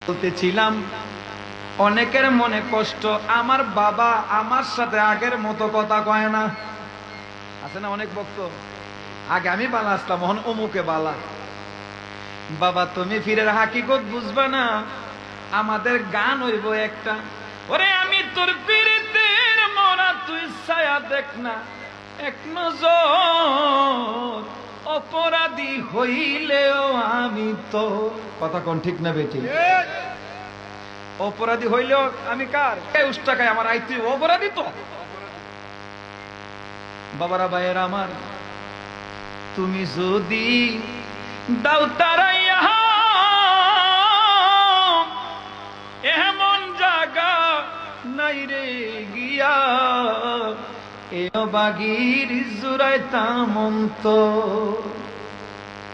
বলতেছিলাম অনেকের মনে কষ্ট, আমার বাবা আমার সাথে আগের মতো কথা কয় না। আছে না অনেক ভক্ত, আগে আমি বালা আসলাম, এখন অমুকে বালা। বাবা তুমি ফিরের হাকিকত বুঝবা না, আমাদের গান হইব একটা, ওরে আমি তোর পীড়িতের মরা তুই ছায়া দেখ না, এক নজর অপরাধী হইলেও আমি তো। কথা কোন ঠিক না বেটি? অপরাধী হইলেও আমি কার উষ্টাকায় আমার আইতি অপরাধী তো। বাবারা ভাইয়ের আমার, তুমি যদি দাও তারাইয়া এমন জায়গা নাই রে গিয়া, এ বাগির জুড়াইতাম অন্তর।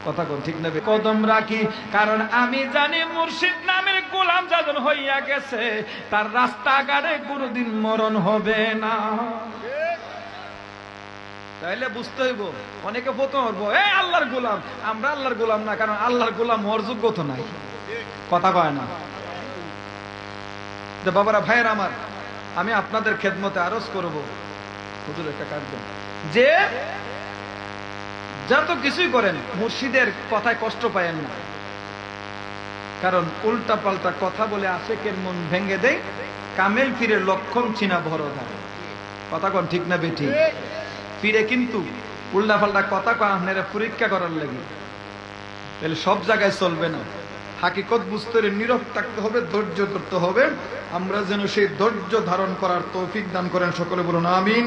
কথা কোন ঠিক না? কদম রাখি, কারণ আমি জানি মুর্শিদ নামের গোলাম যাজন হইয়া গেছে, তার রাস্তাঘাটে কোনদিন মরণ হবে না। তাইলে বুঝতে হইব, অনেকে ফতো হবো এই আল্লাহর গোলাম, আমরা আল্লাহর গোলাম না, কারণ আল্লাহর গোলাম হওয়ার যোগ্যতা নাই। কথা কয় না? বাবারা ভাইয়ের আমার, আমি আপনাদের খেদমতে আরজ করব, হুজুর একটা কাজ দেন, যে যত কিছুই করেন মুর্শিদের কথায় কষ্ট পায়েন না, কারণ উল্টা পাল্টা কথা বলে আশেকের মন ভেঙে দেয়, কামেল ফিরে লক্ষণ চিনা ভরো থাকে। কথা কোন ঠিক না বেটি? ফিরে কিন্তু উল্টা পাল্টা কথা কয় আপনারা পরীক্ষা করার লাগে, তাহলে সব জায়গায় চলবে না। হাকিকত বুঝতে হলে নীরব থাকতে হবে, ধৈর্য ধরতে হবে। আমরা যেন সেই ধৈর্য ধারণ করার তৌফিক দান করেন, সকলে বলুন আমিন।